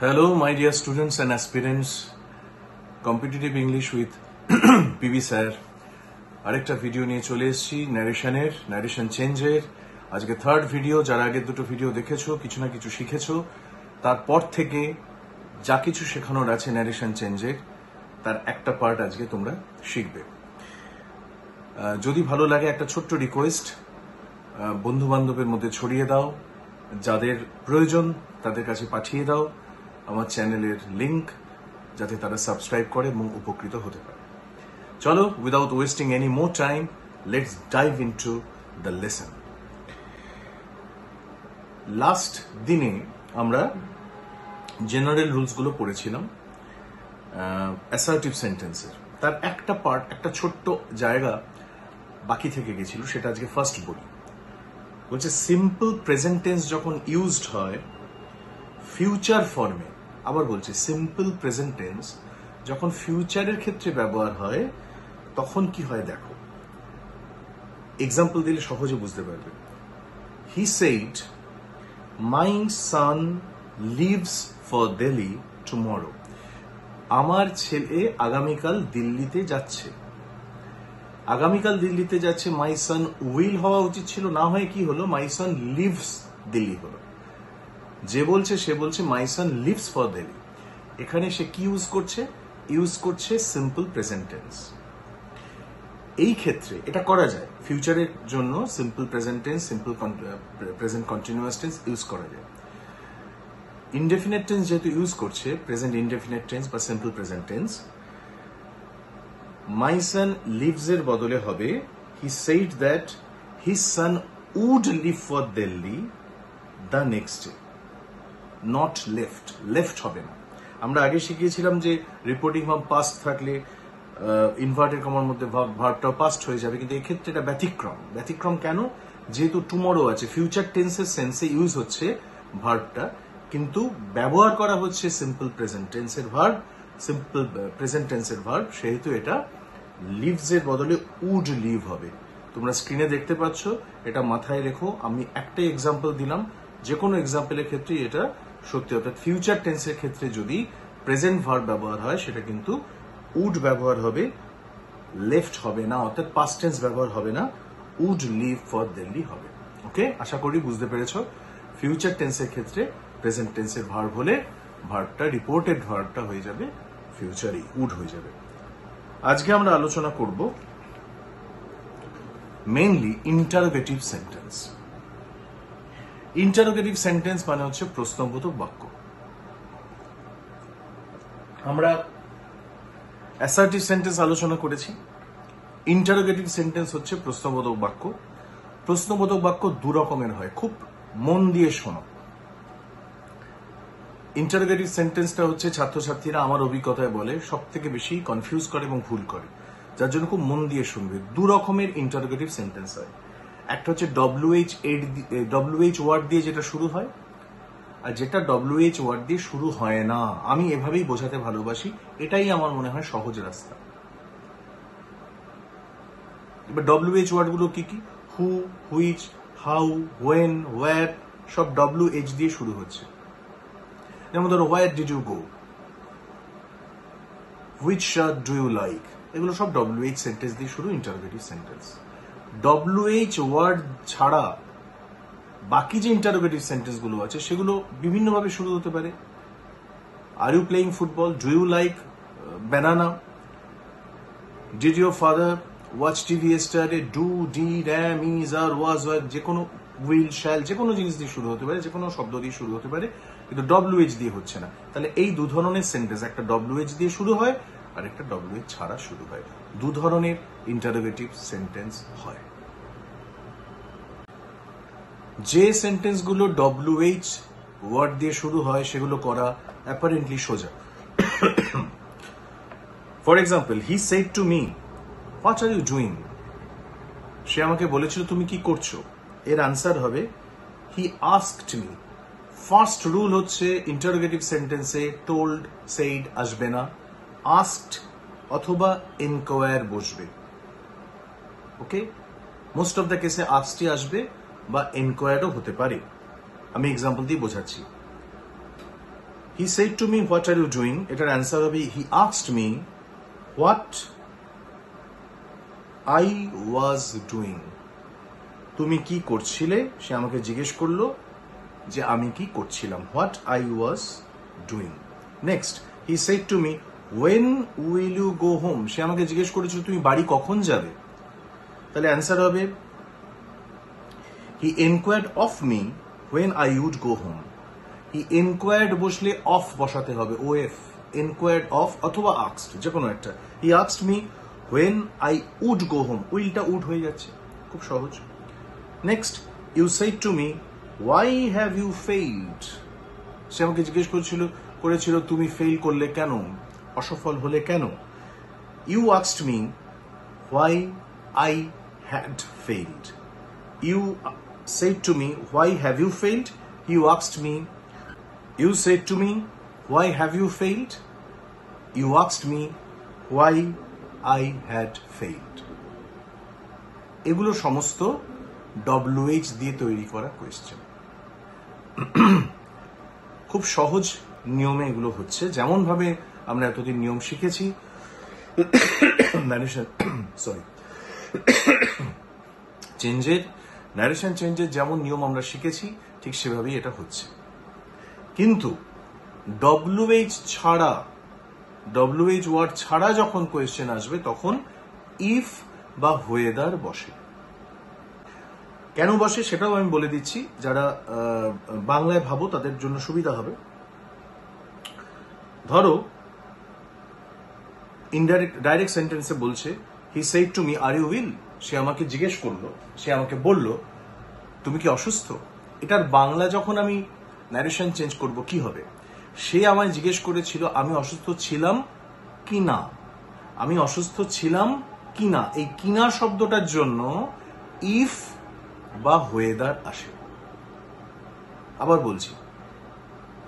Hello, my dear students and aspirants. Competitive English with PB sir আরেকটা video নিয়ে চলে এসেছি ন্যারেশন চেঞ্জের। আজকে থার্ড ভিডিও। যারা আগের দুটো ভিডিও দেখেছো, কিছু না কিছু শিখেছো, তারপর থেকে যা কিছু শেখানোর আছে ন্যারেশন চেঞ্জের তার একটা পার্ট আজকে তোমরা শিখবে। যদি ভালো লাগে একটা ছোট্ট রিকোয়েস্ট, বন্ধু বান্ধবের মধ্যে ছড়িয়ে দাও, যাদের প্রয়োজন তাদের কাছে পাঠিয়ে দাও আমার চ্যানেলের লিংক, যাতে তারা সাবস্ক্রাইব করে এবং উপকৃত হতে পারে। চলো, without wasting any more time, let's dive into the lesson. Last দিনে আমরা জেনারেল রুলস গুলো পড়েছিলাম অ্যাসার্টিভ সেন্টেন্সের। তার একটা পার্ট, একটা ছোট্ট জায়গা বাকি থেকে গেছিল, সেটা আজকে ফার্স্ট বলি। বলছে সিম্পল প্রেজেন্ট টেন্স যখন ইউজড হয় ফিউচার ফর্মে, আবার বলছে সিম্পল প্রেজেন্ট টেন্স যখন ফিউচারের ক্ষেত্রে ব্যবহার হয় তখন কি হয় দেখো। এক্সাম্পল দিলে সহজে বুঝতে পারবে। He said my son leaves for Delhi tomorrow. আমার ছেলে আগামীকাল দিল্লিতে যাচ্ছে। আগামীকাল দিল্লিতে যাচ্ছে, মাই সান উইল হওয়া উচিত ছিল, না হয়ে কি হলো, মাই সান লিভস দিল্লি হলো। যে বলছে সে বলছে মাই সান লিভস ফর দিল্লি। এখানে সে কি ইউজ করছে সিম্পল প্রেজেন্ট টেন্স। এই ক্ষেত্রে এটা করা যায়, ফিউচারের জন্য simple present tense, simple present continuous tense use করা যায়। ইনডেফিনিট টেন্স যেহেতু ইউজ করছে, প্রেজেন্ট ইনডেফিনিট টেন্স বা simple present tense, my son leaves এর বদলে হবে he said that his son would leave for Delhi the next day. Not left, left হবে না। আমরা আগে শিখিয়েছিলাম যে রিপোর্টিং ভার্ব পাস্ট থাকলে ইনভার্টেড কমার মধ্যে ভার্বটাও পাস্ট হয়ে যাবে, কিন্তু এক্ষেত্রে এটা ব্যতিক্রম। ব্যতিক্রম কেন? যেহেতু টুমরো আছে, ফিউচার টেন্সের সেন্সে ইউজ হচ্ছে ভার্বটা, কিন্তু ব্যবহার করা হচ্ছে সিম্পল প্রেজেন্ট টেন্সের ভার্ব, সিম্পল প্রেজেন্ট টেন্সের ভার্ব, সেহেতু এটা লিভস এর বদলে উড লিভ হবে। তোমরা স্ক্রিনে দেখতে পাচ্ছ, এটা মাথায় রেখো। আমি একটা এক্সাম্পল দিলাম, যে কোনো এক্সাম্পলের ক্ষেত্রে এটা সত্যি। অর্থাৎ ফিউচার টেন্সের ক্ষেত্রে যদি প্রেজেন্ট ভার্ব ব্যবহার হয় সেটা কিন্তু উড ব্যবহার হবে, লেফট হবে না। অর্থাৎ পাস্ট টেন্স ব্যবহার হবে না, উড লিভ ফর দিল্লি হবে। ওকে, আশা করি বুঝতে পেরেছ। ফিউচার টেন্সের ক্ষেত্রে প্রেজেন্ট টেন্সের ভার্ব হলে ভার্বটা, রিপোর্টেড ভার্বটা হয়ে যাবে ফিউচারে, উড হয়ে যাবে। আজকে আমরা আলোচনা করব mainly interrogative sentence. Interrogative sentence মানে হচ্ছে প্রশ্নবোধক বাক্য। আমরা অ্যাসার্টিভ সেন্টেন্স আলোচনা করেছি, ইন্টারোগেটিভ সেন্টেন্স হচ্ছে প্রশ্নবোধক বাক্য। প্রশ্নবোধক বাক্য দু রকমের হয়, খুব মন দিয়ে শোনো। ইন্টারোগেটিভ সেন্টেন্সটা হচ্ছে ছাত্রছাত্রীরা আমার অভিজ্ঞতায় বলে সব থেকে বেশি কনফিউজ করে এবং ভুল করে, যার জন্য খুব মন দিয়ে শুনবে। দু রকমের ইন্টারোগেটিভ সেন্টেন্স হয়। একটা হচ্ছে WH ওয়ার্ড দিয়ে যেটা শুরু হয়, আর যেটা WH ওয়ার্ড দিয়ে শুরু হয় না। আমি এভাবেই বোঝাতে ভালোবাসি, এটাই আমার মনে হয় সহজ রাস্তা। এবার WH ওয়ার্ড গুলো কি কি? Who, which, how, when, where, সব WH দিয়ে শুরু হচ্ছে। যেমন ধরো, where did you go, which shirt do you like, এগুলো সব WH সেন্টেন্স দিয়ে শুরু, ইন্টারোগেটিভ সেন্টেন্স। WH ওয়ার্ড ছাড়া বাকি যে ইন্টারোগেটিভ সেন্টেন্স গুলো আছে সেগুলো বিভিন্নভাবে শুরু হতে পারে। Are you playing football, do you like banana, did your father watch TV yesterday, do, did, am, is, are, was, were, যে কোনো উইল, শ্যাল, যে কোনো জিনিস দিয়ে শুরু হতে পারে, যে কোনো শব্দ দিয়ে শুরু হতে পারে, কিন্তু WH দিয়ে হচ্ছে না। তাহলে এই দু ধরনের সেন্টেন্স, একটা WH দিয়ে শুরু হয় আর একটা WH ছাড়া শুরু হয়। দু ধরনের ইন্টারোগেটিভ সেন্টেন্স হয়। যে সেন্টেন্স গুলো WH ওয়ার্ড দিয়ে শুরু হয় সেগুলো করা অ্যাপারেন্টলি সোজা। For example, he said to me what are you doing. সে আমাকে বলেছিল তুমি কি করছো। এর আনসার হবে he asked me. First rule হচ্ছে ইন্টারোগেটিভ সেন্টেন্সে টোল্ড, সেইড আসবে না, আস্কড অথবা ইনকোয়ার বসবে। ওকে, মোস্ট অফ দ্য কেসে আস্কডই আসবে বা ইনকোয়ারও হতে পারে। আমি এক্সাম্পল দিয়ে বোঝাচ্ছি। He said to me what are you doing, এটার অ্যান্সার হবে he asked me what I was doing. তুমি কি করছিলে, সে আমাকে জিজ্ঞেস করলো যে আমি কি করছিলাম, what I was doing. Next, he said to me when will you go home, সে আমাকে জিজ্ঞেস করেছিল তুমি বাড়ি কখন যাবে। তাহলে অ্যান্সার হবে he enquired of me when I would go home. He enquired বসলে অফ বসাতে হবে, ও এফ, এনকোয়ার্ড অফ অথবা আস্কড, যে কোনো একটা। He asked me when I would go home, উইলটা উড হয়ে যাচ্ছে, খুব সহজ। Next, you said to me why have you failed, সে আমাকে জিজ্ঞেস করেছিল তুমি ফেইল করলে কেন, অসফল হলে কেন। You asked me why I had failed. You said to me why have you failed. You asked me, you said to me why have you failed. You asked me why I had failed. এগুলো সমস্ত WH দিয়ে তৈরি করা question. খুব সহজ নিয়মে এগুলো হচ্ছে, যেমন ভাবে আমরা এতদিন নিয়ম শিখেছি ন্যারেশন চেঞ্জের যেমন নিয়ম আমরা শিখেছি ঠিক সেভাবেই এটা হচ্ছে। কিন্তু WH ছাড়া, WH ওয়ার্ড ছাড়া যখন কোয়েশ্চেন আসবে তখন ইফ বা ওয়েদার বসে। কেন বসে সেটাও আমি বলে দিচ্ছি, যারা বাংলায় ভাবো তাদের জন্য সুবিধা হবে। ধরো ডাইরেক্ট সেন্টেন্সে বলছে he said to me are you will, সে আমাকে জিজ্ঞেস করলো, সে আমাকে বলল তুমি কি অসুস্থ। এটার বাংলা যখন আমি ন্যারেশন চেঞ্জ করব কি হবে, সে আমায় জিজ্ঞেস করেছিল আমি অসুস্থ ছিলাম কি না, আমি অসুস্থ ছিলাম কি না। এই কিনা শব্দটার জন্য ইফ বা ওয়েদার আসে। আবার বলছি,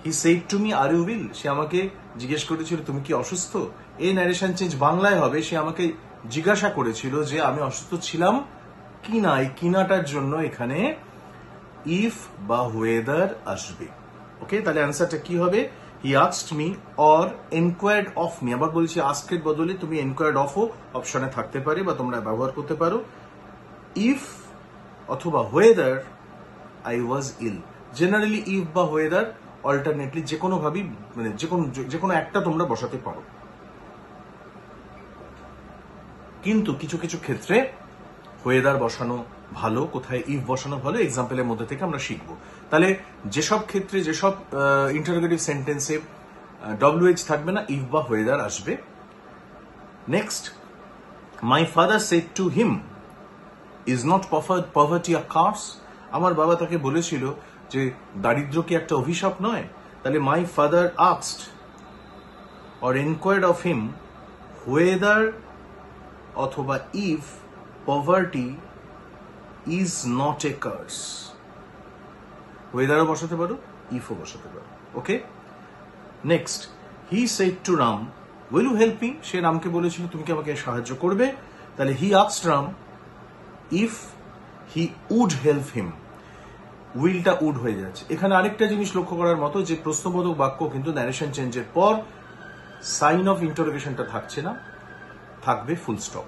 he said to me are you will, সে আমাকে জিজ্ঞেস করেছিল তুমি কি অসুস্থ। এই ন্যারেশন চেঞ্জ বাংলায় হবে সে আমাকে জিজ্ঞাসা করেছিল যে আমি অসুস্থ ছিলাম কি না। এই কিনাটার জন্য এখানে ইফ বা ওয়েদার আসবে। ওকে, তাহলে অ্যান্সারটা কি হবে, he asked me or enquired of me. আবার বলছি আস্কের বদলে তুমি এনকোয়ার্ড অফও অপশনে থাকতে পারে বা তোমরা ব্যবহার করতে পারো। ইফ অথবা whether I was ill. Generally if বা ওয়েদার অল্টারনেটলি যে কোনো ভাবেই, মানে যে কোনো একটা তোমরা বসাতে পারো, কিন্তু কিছু কিছু ক্ষেত্রে ওয়েদার বসানো ভালো, কোথায় ইফ বসানো ভালো, এক্সাম্পলের মধ্যে থেকে আমরা শিখবো। তাহলে যেসব ক্ষেত্রে, যেসব ইন্টারোগেটিভ সেন্টেন্সে WH থাকবে না, ইফ বা ওয়েদার আসবে। Next, my father said to him is not poverty a curse. আমার বাবা তাকে বলেছিল যে দারিদ্র কি একটা অভিশাপ নয়। তাহলে my father asked or enquired of him whether অথবা if poverty is not a curse. ওয়েদারও বসাতে পারো, ইফও বসাতে পারো। Okay, next, he said to Ram will you help me, সে রামকে বলেছিল তুমি কি আমাকে সাহায্য করবে। তাহলে he asked Ram if he would help him, উইলটা উড হয়ে যাচ্ছে। এখানে আরেকটা জিনিস লক্ষ্য করার মতো যে প্রশ্নবোধক বাক্য কিন্তু ন্যারেশন চেঞ্জের পর সাইন অফ ইন্টারোগেশনটা থাকছে না, থাকবে ফুল স্টপ।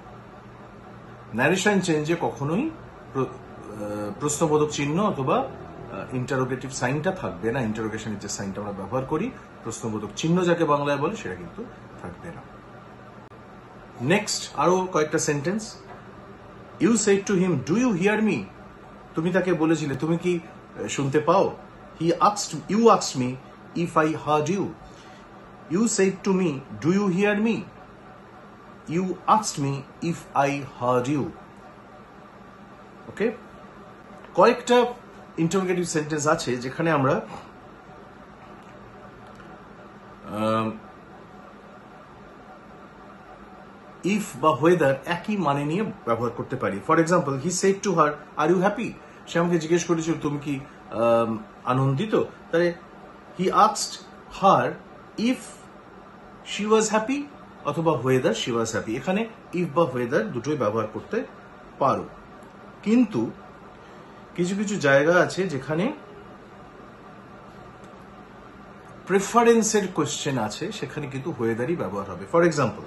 ন্যারেশন চেঞ্জে কখনোই প্রশ্নবোধক চিহ্ন অথবা ইন্টারোগেটিভ সাইনটা থাকবে না। ইন্টারোগেশনের যে সাইনটা আমরা ব্যবহার করি, প্রশ্নবোধক চিহ্ন যাকে বাংলায় বলে, সেটা কিন্তু থাকবে না। নেক্সট, আরো কয়েকটা sentence. You said to him do you hear me, তুমি তাকে বলেছিলে তুমি কি শুনতে পাও। You asked me if I heard you. You said to me do you hear me. You asked me if I heard you. Okay, কয়েকটা interrogative sentence আছে যেখানে আমরা ইফ বা ওয়েদার একই মানে নিয়ে ব্যবহার করতে পারি। For example, he said to her are you happy, সে আমাকে জিজ্ঞেস করেছিল তুমি কি আনন্দিত। তাহলে he asked her if she was happy অথবা ওয়েদার শি ওয়াজ হ্যাপি। এখানে ইফ বা ওয়েদার দুটোই ব্যবহার করতে পারো, কিন্তু কিছু কিছু জায়গা আছে যেখানে প্রেফারেন্সের কোয়েশ্চেন আছে সেখানে কিন্তু ওয়েদারই ব্যবহার হবে। For example,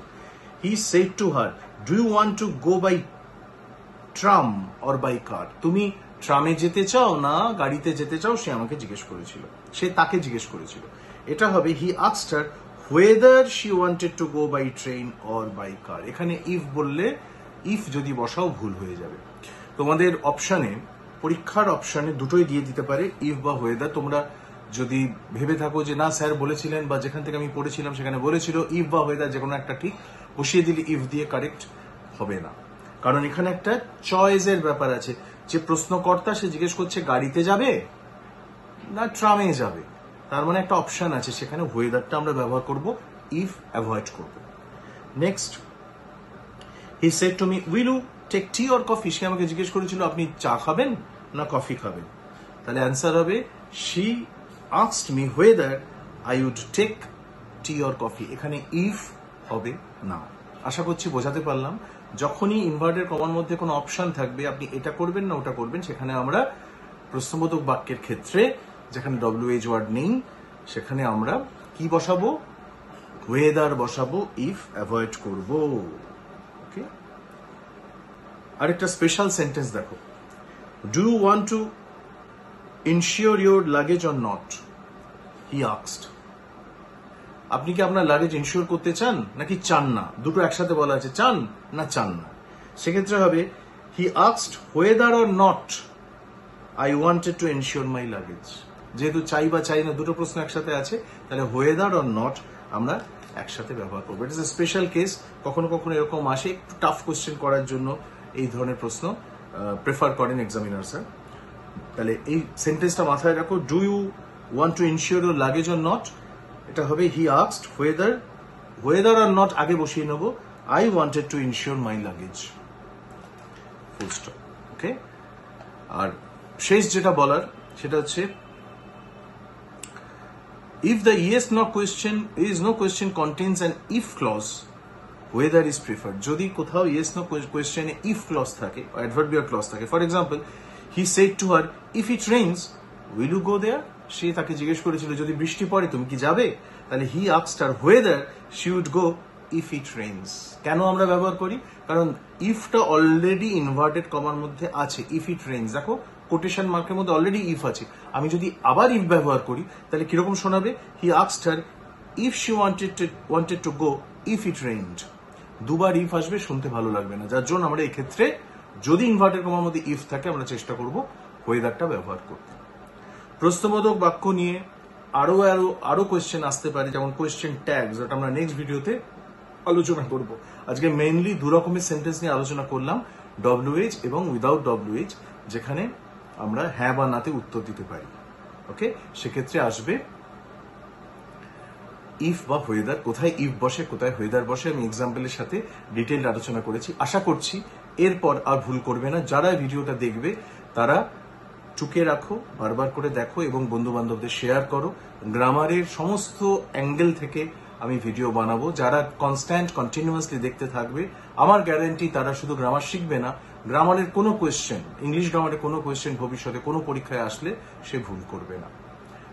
he said to her, do you want to go by tram or by car? তুমি ট্রামে যেতে চাও না গাড়িতে যেতে চাও, সে আমাকে জিজ্ঞেস করেছিল, সে তাকে জিজ্ঞেস করেছিল। এটা হবে he asked her whether she wanted to go by train or by car। এখানে ইফ বললে, ইফ যদি বসাও ভুল হয়ে যাবে। তোমাদের অপশানে, পরীক্ষার অপশানে দুটোই দিয়ে দিতে পারে, ইফ বা ওয়েদার। তোমরা যদি ভেবে থাকো যে না স্যার বলেছিলেন বা যেখান থেকে আমি পড়েছিলাম সেখানে বলেছিল ইফ বা ওয়েদার যে কোনো একটা ঠিক, বসিয়ে দিলে ইফ দিয়ে কারেক্ট হবে না, কারণ এখানে একটা চয়েসের ব্যাপার আছে। যে প্রশ্নকর্তা সে জিজ্ঞেস করছে গাড়িতে যাবে না ট্রামে যাবে, তার মানে একটা অপশন আছে, সেখানে ওয়েদারটা আমরা ব্যবহার করব, ইফ অ্যাভয়েড করব। Next, he said to me, will you take tea or coffee? সে আমাকে জিজ্ঞেস করেছিল আপনি চা খাবেন না কফি খাবেন? তাহলে অ্যান্সার হবে she asked me whether I would take tea or coffee। এখানে ইফ হবে না। আশা করছি বোঝাতে পারলাম। যখনই ইনভার্টেড কমার মধ্যে কোনো অপশন থাকবে, আপনি এটা করবেন না ওটা করবেন, সেখানে আমরা প্রশ্নবোধক বাক্যের ক্ষেত্রে যেখানে WH ওয়ার্ড নেই সেখানে আমরা কি বসাবো? ওয়েদার বসাবো, ইফ অ্যাভয়েড করব। ওকে, আরেকটা স্পেশাল সেন্টেন্স দেখো, do you want to insure your luggage or not? He asked. আপনি কি আপনার লাগেজ ইনশিওর করতে চান নাকি চান না? দুটো একসাথে বলা আছে, চান না চান না। সেক্ষেত্রে হবে he asked whether or not I wanted to insure my luggage। যেহেতু চাই বা চাই না দুটো প্রশ্ন একসাথে আছে, তাহলে whether or not আমরা একসাথে ব্যবহার করবো। It is a special case. কখনো কখনো এরকম আসে, একটু টাফ কোয়েশ্চেন করার জন্য এই ধরনের প্রশ্ন প্রেফার করেন এক্সামিনার স্যার। তাহলে এই সেন্টেন্সটা মাথায় রাখো, do you want to insure your luggage or not? এটা হবে he asked whether or not আগে বসিয়ে নেব, I wanted to insure my luggage, full stop. Okay, আর শেষ যেটা বলার সেটা হচ্ছে, if the yes no question contains an if clause, whether is preferred। যদি কোথাও yes no question A if clause থাকে, adverbial clause থাকে, for example he said to her, if it rains will you go there? সে তাকে জিজ্ঞেস করেছিল যদি বৃষ্টি পড়ে তুমি কি যাবে? তাহলে he asked her whether she would go if it rains। কেন আমরা ব্যবহার করি? কারণ ইফটা অলরেডি ইনভার্টেড কমার মধ্যে আছে, if it rains। দেখো কোটেশন মার্কের মধ্যে অলরেডি ইফ আছে, আমি যদি আবার ইফ ব্যবহার করি তাহলে কিরকম শোনাবে? হি asked her if she wanted to go if it rained. দুবার ইফ আসবে, শুনতে ভালো লাগবে না, যার জন্য আমরা এই ক্ষেত্রে যদি ইনভার্টেড কমার মধ্যে ইফ থাকে আমরা চেষ্টা করব ওয়েদারটা ব্যবহার করতে। প্রশ্নবোধক বাক্য নিয়ে আরো কোয়েশ্চেন আসতে পারে, যেমন কোয়েশ্চেন ট্যাগস, যেটা আমরা নেক্সট ভিডিওতে আলোচনা করব। আজকে মেইনলি দু রকমের সেন্টেন্স নিয়ে আলোচনা করলাম, WH এবং উইদাউট WH, যেখানে আমরা হ্যাঁ বা নাতে উত্তর দিতে পারি। ওকে, সেক্ষেত্রে আসবে ইফ বা ওয়েদার। কোথায় ইফ বসে কোথায় ওয়েদার বসে আমি এক্সাম্পলের সাথে ডিটেইলড আলোচনা করেছি। আশা করছি এরপর আর ভুল করবে না। যারা ভিডিওটা দেখবে তারা টুকে রাখো, বারবার করে দেখো এবং বন্ধু বান্ধবদের শেয়ার করো। গ্রামারের সমস্ত অ্যাঙ্গেল থেকে আমি ভিডিও বানাবো। যারা কন্টিনিউয়াসলি দেখতে থাকবে, আমার গ্যারান্টি তারা শুধু গ্রামার শিখবে না, গ্রামারের কোনো কোয়েশ্চেন, ইংলিশ গ্রামারের কোনো কোয়েশ্চেন ভবিষ্যতে কোনো পরীক্ষায় আসলে সে ভুল করবে না।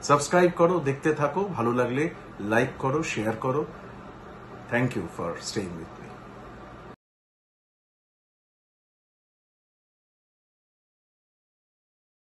সাবস্ক্রাইব করো, দেখতে থাকো, ভালো লাগলে লাইক করো, শেয়ার করো। Thank you for staying with me.